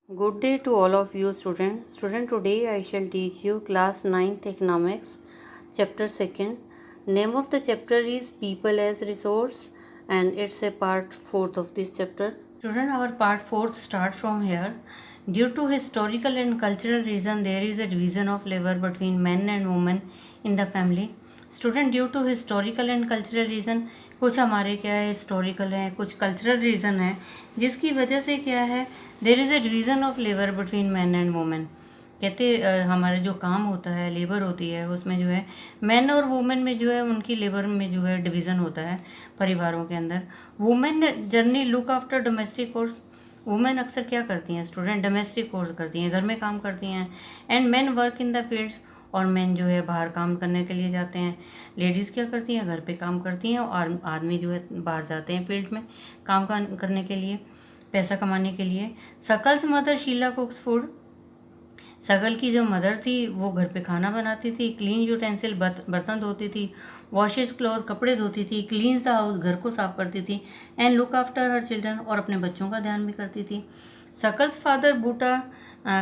Good day to all of you students. Today I shall teach you class 9th economics, chapter 2nd. Name of the chapter is people as resource and it's a part 4th of this chapter. Student, our part 4th start from here. Due to historical and cultural reason, there is a division of labor between men and women in the family. Student, due to historical and cultural reason, कुछ हमारे क्या है historical है, कुछ cultural reason है, जिसकी वजह से क्या है there is a division of labour between man and women. कहते हमारे जो काम होता है, लेबर होती है, उसमें जो है मैन और वुमेन में जो है उनकी लेबर में जो है डिवीज़न होता है परिवारों के अंदर। Women generally look after domestic course. Women अक्सर क्या करती हैं स्टूडेंट, डोमेस्टिक कोर्स करती हैं, घर में काम करती हैं। And man work in the fields, और मैन जो है बाहर काम करने के लिए जाते हैं। लेडीज़ क्या करती हैं, घर पे काम करती हैं, और आदमी जो है बाहर जाते हैं फील्ड में काम करने के लिए, पैसा कमाने के लिए। Suckles mother Sheila कुक्स food. सकल की जो मदर थी वो घर पे खाना बनाती थी, क्लीन यूटेंसिल बर्तन धोती थी, वॉशेस क्लोथ कपड़े धोती थी, क्लीन्स द हाउस घर को साफ करती थी, and look after her children और अपने बच्चों का ध्यान भी करती थी। Sakal's father Buta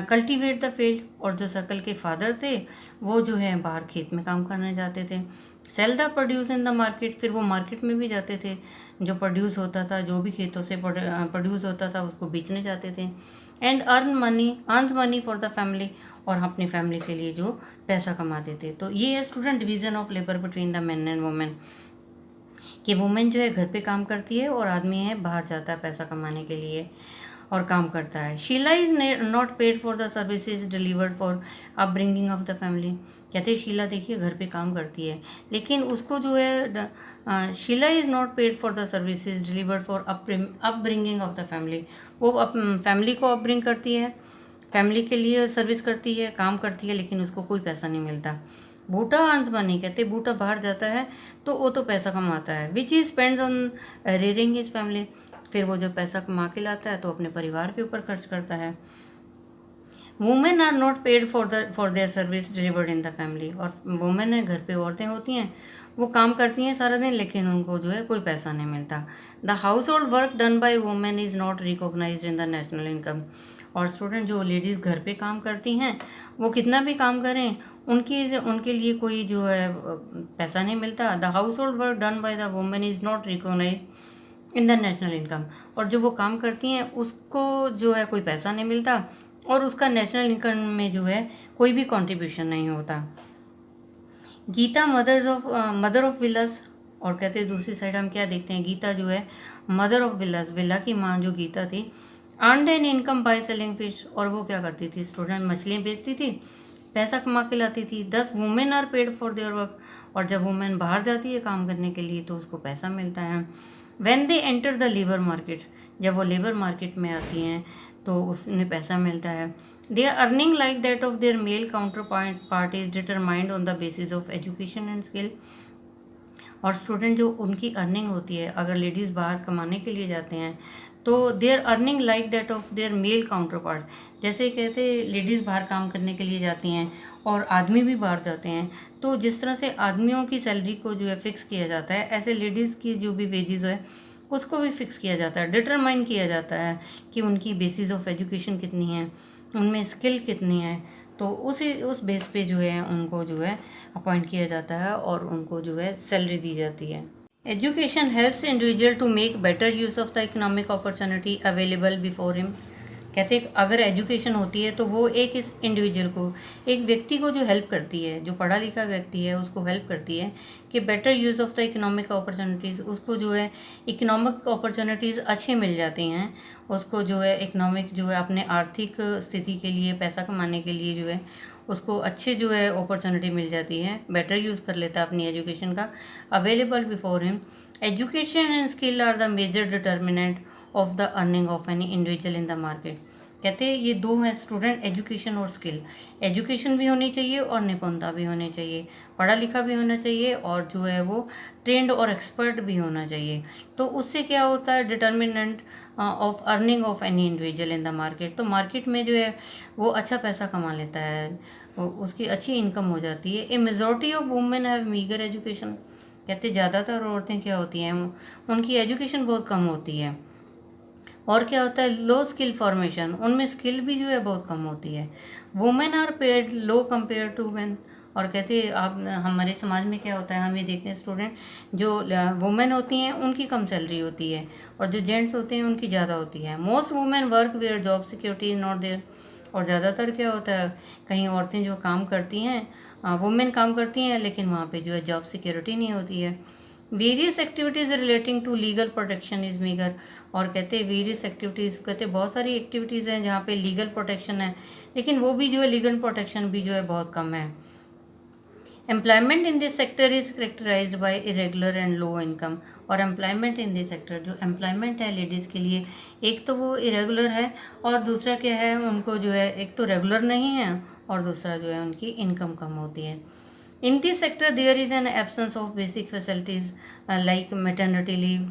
cultivate the field, और जो सकल के फादर थे वो जो है बाहर खेत में काम करने जाते थे। Sell the produce in the market, फिर वो मार्केट में भी जाते थे, जो प्रोड्यूस होता था, जो भी खेतों से प्रोड्यूस होता था उसको बेचने जाते थे। And earns money for the family, और अपनी फैमिली के लिए जो पैसा कमाते थे। तो ये है student division of labour between the man and women, कि वुमेन जो है घर पे काम करती है और आदमी है बाहर जाता है पैसा कमाने के लिए और काम करता है। Sheela is not paid for the services delivered for upbringing of the family. कहते हैं शीला देखिए घर पे काम करती है, लेकिन उसको जो है Sheela is not paid for the services delivered for upbringing of the family. वो फैमिली को अपब्रिंग करती है, फैमिली के लिए सर्विस करती है, काम करती है, लेकिन उसको कोई पैसा नहीं मिलता। बूटा अर्न्स मनी, कहते बूटा बाहर जाता है तो वो तो पैसा कमाता है, which is spends on rearing his family. फिर वो जो पैसा कमा के लाता है तो अपने परिवार के ऊपर खर्च करता है। Women are not paid for their service delivered in the family, और वुमेन है घर पे औरतें होती हैं, वो काम करती हैं सारा दिन, लेकिन उनको जो है कोई पैसा नहीं मिलता। The household work done by women is not recognised in the national income. और स्टूडेंट, जो लेडीज़ घर पे काम करती हैं वो कितना भी काम करें उनके लिए कोई जो है पैसा नहीं मिलता। The household work done by the women is not recognised in the national income, और जो वो काम करती हैं उसको जो है कोई पैसा नहीं मिलता, और उसका नेशनल इनकम में जो है कोई भी कंट्रीब्यूशन नहीं होता। गीता मदर ऑफ विलास, और कहते हैं दूसरी साइड हम क्या देखते हैं, गीता जो है मदर ऑफ विलास, विला की माँ जो गीता थी, earned an income by selling fish, और वो क्या करती थी स्टूडेंट, मछलियाँ बेचती थी, पैसा कमा के लाती थी। 10 women are paid for their work, और जब वुमेन बाहर जाती है काम करने के लिए तो उसको पैसा मिलता है। When they enter the labour market, जब वो लेबर मार्केट में आती हैं तो उसमें पैसा मिलता है। They are earning like that of their male counterpart is determined on the basis of education and skill. और स्टूडेंट, जो उनकी अर्निंग होती है, अगर लेडीज़ बाहर कमाने के लिए जाते हैं तो their earning like that of their male counterpart, जैसे कहते हैं लेडीज़ बाहर काम करने के लिए जाती हैं और आदमी भी बाहर जाते हैं, तो जिस तरह से आदमियों की सैलरी को जो है फिक्स किया जाता है, ऐसे लेडीज़ की जो भी वेजेस है उसको भी फिक्स किया जाता है, डिटरमाइन किया जाता है कि उनकी बेसिस ऑफ एजुकेशन कितनी है, उनमें स्किल कितनी है, तो उस बेस पे जो है उनको जो है अपॉइंट किया जाता है और उनको जो है सैलरी दी जाती है। Education helps individual to make better use of the economic opportunity available before him. कहते हैं अगर एजुकेशन होती है तो वो एक इस इंडिविजुअल को, एक व्यक्ति को जो हेल्प करती है, जो पढ़ा लिखा व्यक्ति है उसको हेल्प करती है कि better use of the economic opportunities, उसको जो है इकोनॉमिक अपॉर्चुनिटीज़ अच्छे मिल जाती हैं, उसको जो है इकोनॉमिक जो है अपने आर्थिक स्थिति के लिए, पैसा कमाने के लिए जो है उसको अच्छे जो है अपॉर्चुनिटी मिल जाती है, बेटर यूज़ कर लेता है अपनी एजुकेशन का। Available before him, education and skill are the major determinant of the earning of any individual in the market. कहते हैं ये दो हैं स्टूडेंट, एजुकेशन और स्किल। एजुकेशन भी होनी चाहिए और निपुणता भी होनी चाहिए, पढ़ा लिखा भी होना चाहिए और जो है वो ट्रेंड और एक्सपर्ट भी होना चाहिए। तो उससे क्या होता है, determinant of earning of any individual in the market. तो मार्केट में जो है वो अच्छा पैसा कमा लेता है, उसकी अच्छी इनकम हो जाती है। A majority of women have meagre education. कहते ज़्यादातर औरतें क्या होती हैं, उनकी एजुकेशन बहुत कम होती है। और क्या होता है, लो स्किल फॉर्मेशन, उनमें स्किल भी जो है बहुत कम होती है। Women are paid low compare to men. और कहते हैं आप, हमारे समाज में क्या होता है, हम ये देखते हैं स्टूडेंट, जो वुमेन होती हैं उनकी कम सैलरी होती है और जो जेंट्स होते हैं उनकी ज़्यादा होती है। Most women work where job security is not there. और ज़्यादातर क्या होता है, कहीं औरतें जो काम करती हैं, वुमेन काम करती हैं, लेकिन वहाँ पे जो है जॉब सिक्योरिटी नहीं होती है। Various activities relating to legal protection is meagre. और कहते हैं वेरियस एक्टिविटीज़, कहते हैं बहुत सारी एक्टिविटीज़ हैं जहाँ पे लीगल प्रोटेक्शन है, लेकिन वो भी जो है लीगल प्रोटेक्शन भी जो है बहुत कम है। Employment in this sector is characterised by irregular and low income. और एम्प्लॉयमेंट इन दिस सेक्टर, जो एम्प्लॉयमेंट है लेडीज़ के लिए, एक तो वो इरेगुलर है और दूसरा क्या है, उनको जो है एक तो रेगुलर नहीं है और दूसरा जो है उनकी इनकम कम होती है। In this sector, there is an absence of basic facilities like maternity leave,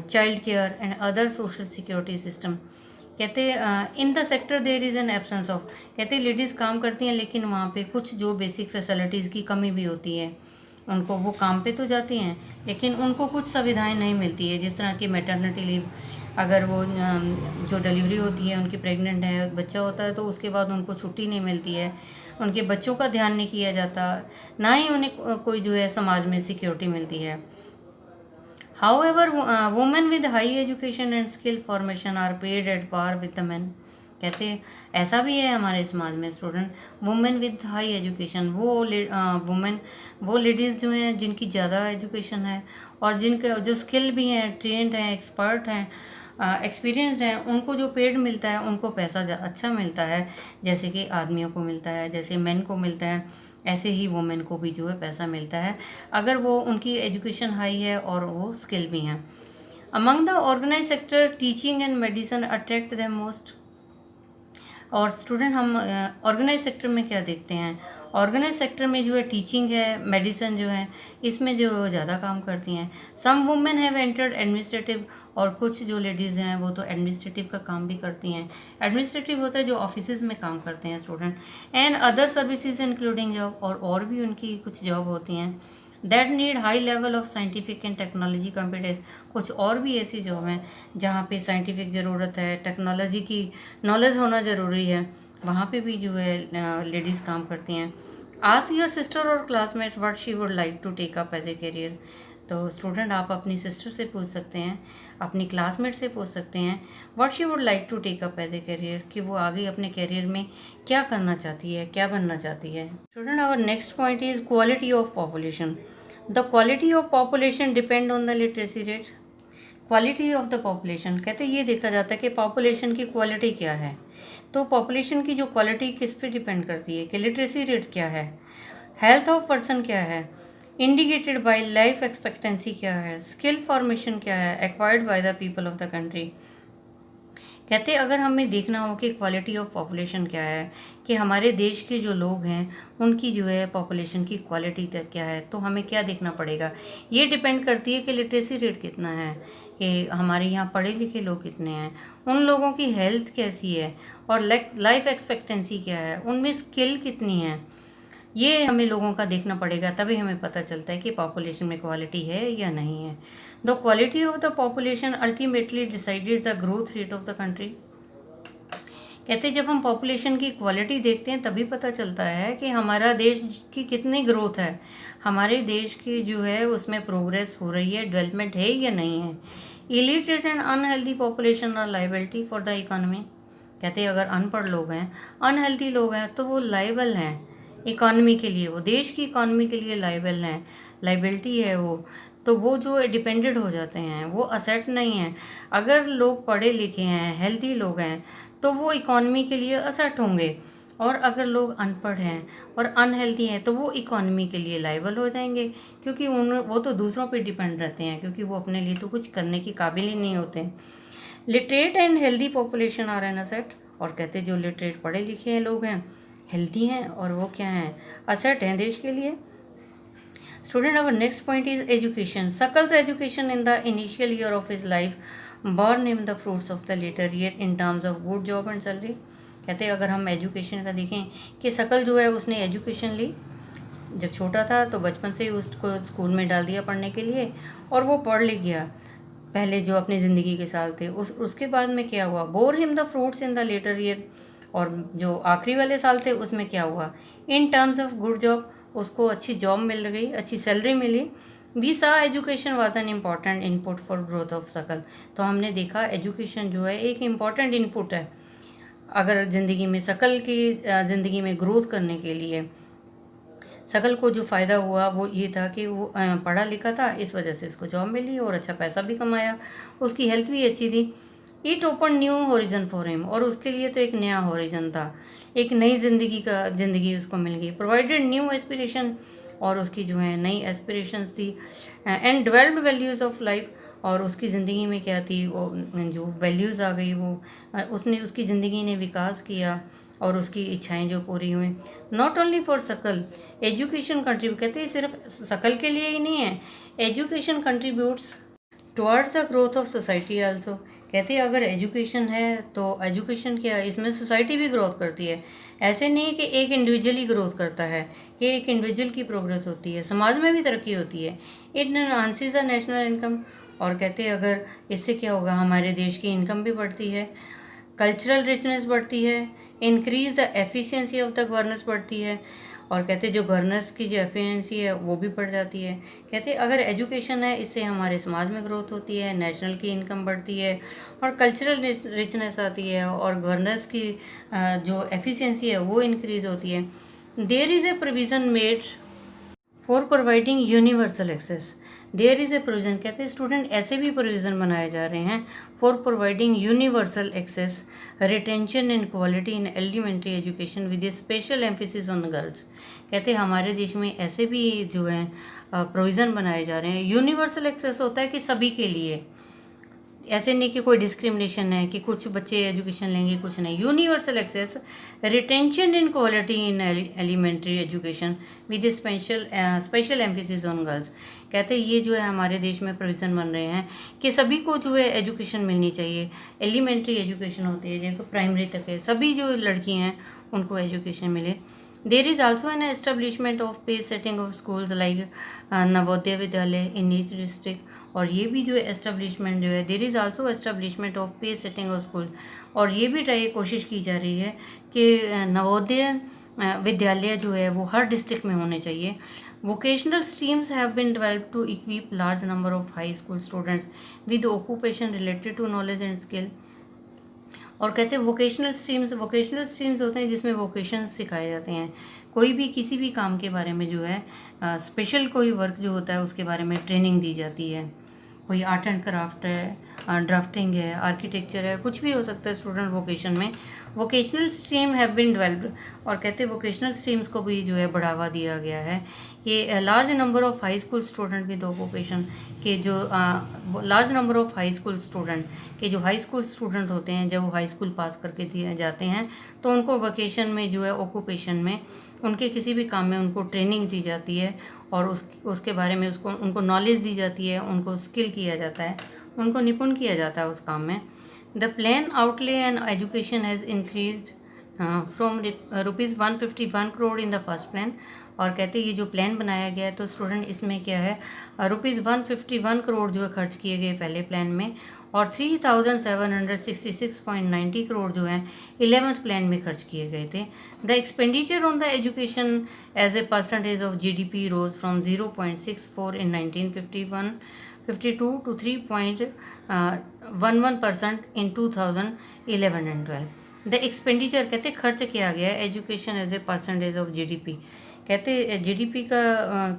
child care, and other social security system. कहते in the sector there is an absence of, कहते लेडीज़ काम करती हैं लेकिन वहाँ पे कुछ जो बेसिक फैसिलिटीज़ की कमी भी होती है। उनको, वो काम पे तो जाती हैं लेकिन उनको कुछ सुविधाएं नहीं मिलती है, जिस तरह की मैटरनिटी लीव, अगर वो जो डिलीवरी होती है, उनकी प्रेग्नेंट है, बच्चा होता है, तो उसके बाद उनको छुट्टी नहीं मिलती है, उनके बच्चों का ध्यान नहीं किया जाता, ना ही उन्हें कोई जो है समाज में सिक्योरिटी मिलती है। However, women with high education and skill formation are paid at par with the men. कहते हैं ऐसा भी है हमारे समाज में student, women with high education, women, वो लेडीज़ जो हैं जिनकी ज़्यादा एजुकेशन है और जिनके जो स्किल भी हैं, ट्रेंड हैं, एक्सपर्ट हैं, एक्सपीरियंस हैं, उनको जो पेड मिलता है, उनको पैसा अच्छा मिलता है, जैसे कि आदमियों को मिलता है, जैसे मेन को मिलता है, ऐसे ही वुमेन को भी जो है पैसा मिलता है अगर वो, उनकी एजुकेशन हाई है और वो स्किल भी हैं। Among the organise sector, teaching and medicine attract the most. और स्टूडेंट, हम ऑर्गेनाइज सेक्टर में क्या देखते हैं, ऑर्गेनाइज सेक्टर में जो है टीचिंग है, मेडिसिन जो है, इसमें जो ज़्यादा काम करती हैं। Some women have entered administrative, और कुछ जो लेडीज़ हैं वो तो एडमिनिस्ट्रेटिव का काम भी करती हैं। एडमिनिस्ट्रेटिव होता है जो ऑफिसेज में काम करते हैं student. And other services including job, और भी उनकी कुछ जॉब होती हैं that need high level of scientific and technology competence. कुछ और भी ऐसी जॉब हैं जहाँ पे साइंटिफिक ज़रूरत है, टेक्नोलॉजी की नॉलेज होना ज़रूरी है, वहाँ पे भी जो है लेडीज़ काम करती हैं। Ask your sister or classmate what she would like to take up as a career. तो स्टूडेंट, आप अपनी सिस्टर से पूछ सकते हैं, अपनी क्लासमेट से पूछ सकते हैं, what she would like to take up as a career, कि वो आगे अपने करियर में क्या करना चाहती है, क्या बनना चाहती है। Student, our next point is quality of population. The quality of population depend on the literacy rate. Quality of the population, कहते हैं ये देखा जाता है कि पॉपुलेशन की क्वालिटी क्या है। तो पॉपुलेशन की जो क्वालिटी किस पे डिपेंड करती है, कि लिटरेसी रेट क्या है, हेल्थ ऑफ पर्सन क्या है, इंडिकेटेड बाय लाइफ एक्सपेक्टेंसी क्या है, स्किल फॉर्मेशन क्या है, acquired by the people of the country. कहते अगर हमें देखना हो कि क्वालिटी ऑफ पॉपुलेशन क्या है, कि हमारे देश के जो लोग हैं उनकी जो है पॉपुलेशन की क्वालिटी क्या है, तो हमें क्या देखना पड़ेगा, ये डिपेंड करती है कि लिटरेसी रेट कितना है, कि हमारे यहाँ पढ़े लिखे लोग कितने हैं, उन लोगों की हेल्थ कैसी है, और लाइफ एक्सपेक्टेंसी क्या है, उनमें स्किल कितनी है, ये हमें लोगों का देखना पड़ेगा, तभी हमें पता चलता है कि पॉपुलेशन में क्वालिटी है या नहीं है। The quality of the population ultimately decided the growth rate of the country. कहते जब हम पॉपुलेशन की क्वालिटी देखते हैं तभी पता चलता है कि हमारा देश की कितनी ग्रोथ है, हमारे देश की जो है उसमें प्रोग्रेस हो रही है, डेवलपमेंट है या नहीं है। Illiterate and unhealthy population are liability for the economy. कहते हैं अगर अनपढ़ लोग हैं, अनहेल्दी लोग हैं, तो वो लाइबल हैं इकॉनमी के लिए, वो देश की इकॉनमी के लिए लाइबल हैं, लाइबिलिटी है वो, तो वो जो डिपेंडेड हो जाते हैं, वो असेट नहीं है। अगर लोग पढ़े लिखे हैं, हेल्दी लोग हैं, तो वो इकॉनमी के लिए असेट होंगे, और अगर लोग अनपढ़ हैं और अनहेल्दी हैं तो वो इकॉनमी के लिए लाइबल हो जाएंगे, क्योंकि वो तो दूसरों पे डिपेंड रहते हैं, क्योंकि वो अपने लिए तो कुछ करने की काबिल ही नहीं होते। Literate and healthy population are an asset. और कहते जो लिटरेट पढ़े लिखे लोग हैं, हेल्दी हैं, और वो क्या हैं, असेट हैं देश के लिए। Student, our next point is education. Sakal's education in the initial year of his life born him the fruits of the letter year in terms of good job and salary. कहते हैं अगर हम एजुकेशन का देखें कि शकल जो है उसने एजुकेशन ली जब छोटा था, तो बचपन से ही उसको स्कूल में डाल दिया पढ़ने के लिए, और वो पढ़ लिख गया, पहले जो अपनी ज़िंदगी के साल थे, उसके बाद में क्या हुआ, bore him the fruits in the letter year, और जो आखिरी वाले साल थे उसमें क्या हुआ, in terms of good job, उसको अच्छी जॉब मिल गई, अच्छी सैलरी मिली। We saw education was an important input for growth of Sakal. तो हमने देखा एजुकेशन जो है एक इम्पॉर्टेंट इनपुट है अगर ज़िंदगी में, सकल की ज़िंदगी में ग्रोथ करने के लिए। सकल को जो फ़ायदा हुआ वो ये था कि वो पढ़ा लिखा था, इस वजह से उसको जॉब मिली और अच्छा पैसा भी कमाया, उसकी हेल्थ भी अच्छी थी। It open new horizon for him, और उसके लिए तो एक नया हॉरिजन था, एक नई ज़िंदगी उसको मिल गई। प्रोवाइडेड न्यू एस्पिरेशन, और उसकी जो है नई एस्पिरेशंस थी। And developed values of life, और उसकी ज़िंदगी में क्या थी, वो जो वैल्यूज़ आ गई, वो उसकी ज़िंदगी ने विकास किया और उसकी इच्छाएं जो पूरी हुई। नॉट ओनली फॉर सकल, एजुकेशन कंट्रीब्यूट, कहते हैं सिर्फ सकल के लिए ही नहीं है, education contributes towards the growth of society also. कहते हैं अगर एजुकेशन है तो एजुकेशन क्या है, इसमें सोसाइटी भी ग्रोथ करती है। ऐसे नहीं कि एक इंडिविजुअल ही ग्रोथ करता है, कि एक इंडिविजुअल की प्रोग्रेस होती है, समाज में भी तरक्की होती है। It enhances the national income, और कहते हैं अगर इससे क्या होगा, हमारे देश की इनकम भी बढ़ती है, कल्चरल रिचनेस बढ़ती है, increase the efficiency of the governance बढ़ती है, और कहते हैं जो गवर्नेंस की जो एफिशिएंसी है वो भी बढ़ जाती है। कहते हैं अगर एजुकेशन है, इससे हमारे समाज में ग्रोथ होती है, नेशनल की इनकम बढ़ती है, और कल्चरल रिचनेस आती है, और गवर्नेंस की जो एफिशिएंसी है वो इंक्रीज होती है। There is a provision made for providing universal access, there is a provision, कहते हैं स्टूडेंट ऐसे भी प्रोविज़न बनाए जा रहे हैं for providing universal access, retention and quality in elementary education with a special emphasis on girls. कहते हैं हमारे देश में ऐसे भी जो है प्रोविज़न बनाए जा रहे हैं। यूनिवर्सल एक्सेस होता है कि सभी के लिए, ऐसे नहीं कि कोई डिस्क्रिमिनेशन है कि कुछ बच्चे एजुकेशन लेंगे कुछ नहीं। Universal access, retention and quality in elementary education with special emphasis on girls. कहते हैं ये जो है हमारे देश में प्रोविज़न बन रहे हैं कि सभी को जो है एजुकेशन मिलनी चाहिए। एलिमेंट्री एजुकेशन होती है जिनको प्राइमरी तक है, सभी जो लड़की हैं उनको एजुकेशन मिले। There is also an establishment of pace setting of schools like Navodaya Vidyalaya in each district, और ये भी जो है एस्टेब्लिशमेंट जो है, देर is also establishment of pace setting of school, और ये भी कोशिश की जा रही है कि नवोदय विद्यालय जो है वो हर डिस्ट्रिक्ट में होने चाहिए। Vocational streams have been developed to equip large number of high school students with occupation related to knowledge and skill. और कहते हैं वोकेशनल स्ट्रीम्स होते हैं जिसमें वोकेशन सिखाए जाते हैं, कोई भी किसी भी काम के बारे में जो है स्पेशल कोई वर्क जो होता है उसके बारे में ट्रेनिंग दी जाती है। कोई आर्ट एंड क्राफ्ट है, ड्राफ्टिंग है, आर्किटेक्चर है, कुछ भी हो सकता है स्टूडेंट वोकेशन में। Vocational stream have been developed, और कहते हैं वोकेशनल स्ट्रीम्स को भी जो है बढ़ावा दिया गया है। ये large number of high school student with occupation के जो large number of high school student के जो हाई स्कूल स्टूडेंट होते हैं, जब वो हाई स्कूल पास करके दिए जाते हैं तो उनको वोकेशन में जो है ऑक्यूपेशन में उनके किसी भी काम में उनको ट्रेनिंग दी जाती है, और उसके बारे में उनको नॉलेज दी जाती है, उनको स्किल किया जाता है, उनको निपुण किया जाता है उस काम में। The plan outlay and education has increased from ₹151 crore in the first plan, और कहते हैं ये जो प्लान बनाया गया है तो स्टूडेंट इसमें क्या है ₹151 करोड़ जो है खर्च किए गए पहले प्लान में, और 3,766.90 करोड़ जो है 11th प्लान में खर्च किए गए थे। The expenditure on the education as a percentage of GDP rose from 0.64 in 1952 to 3.11% in 2011 and 12। The expenditure कहते खर्च किया गया है education as a percentage of GDP। कहते GDP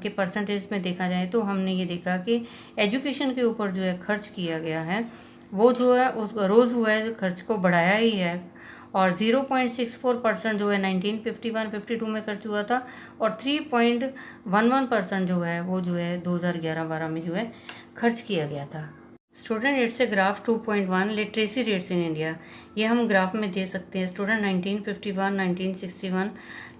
के परसेंटेज में देखा जाए तो हमने ये देखा कि एजुकेशन के ऊपर जो है खर्च किया गया है वो जो है उस रोज़ हुआ है खर्च को बढ़ाया ही है, और 0.64% जो है 1951-52 में खर्च हुआ था, और 3.11% जो है वो जो है 2011-12 में जो है खर्च किया गया था। Student it's a graph 2.1 literacy rates in India, ये हम ग्राफ में दे सकते हैं। स्टूडेंट 1951 1961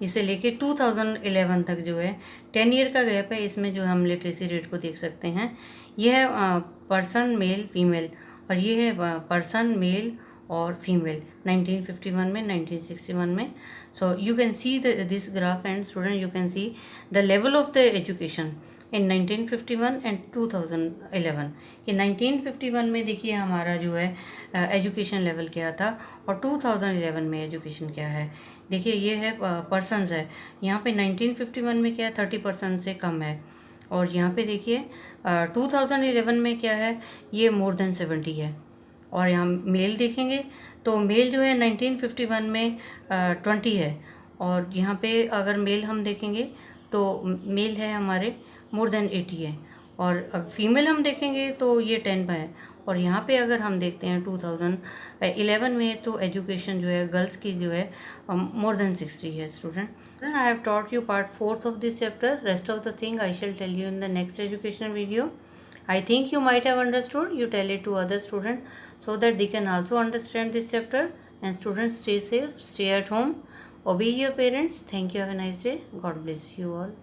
इसे लेके 2011 तक जो है 10 ईयर का गैप है, इसमें जो हम लिटरेसी रेट को देख सकते हैं। यह है पर्सन मेल फीमेल, और ये है पर्सन मेल और फीमेल 1951 में 1961 में। So you can see this graph and student you can see the level of the education. In 1951 and 2011 कि 1951 में देखिए हमारा जो है एजुकेशन लेवल क्या था और 2011 में एजुकेशन क्या है। देखिए ये है पर्सनस है, यहाँ पे 1951 में क्या है 30% से कम है, और यहाँ पे देखिए 2011 में क्या है ये मोर देन 70 है। और यहाँ मेल देखेंगे तो मेल जो है 1951 में 20 है, और यहाँ पे अगर मेल हम देखेंगे तो मेल है हमारे मोर देन 80 है, और अगर फीमेल हम देखेंगे तो ये 10 पे है। और यहाँ पे अगर हम देखते हैं 2011 में तो एजुकेशन जो है गर्ल्स की जो है मोर देन 60 है। Student I have taught you part 4th of this chapter, rest of the thing I shall tell you in the next education video. I think you might have understood. You tell it to other students so that they can also understand this chapter. And students, stay safe, stay at home, obey your parents. Thank you. Have a nice day. God bless you all.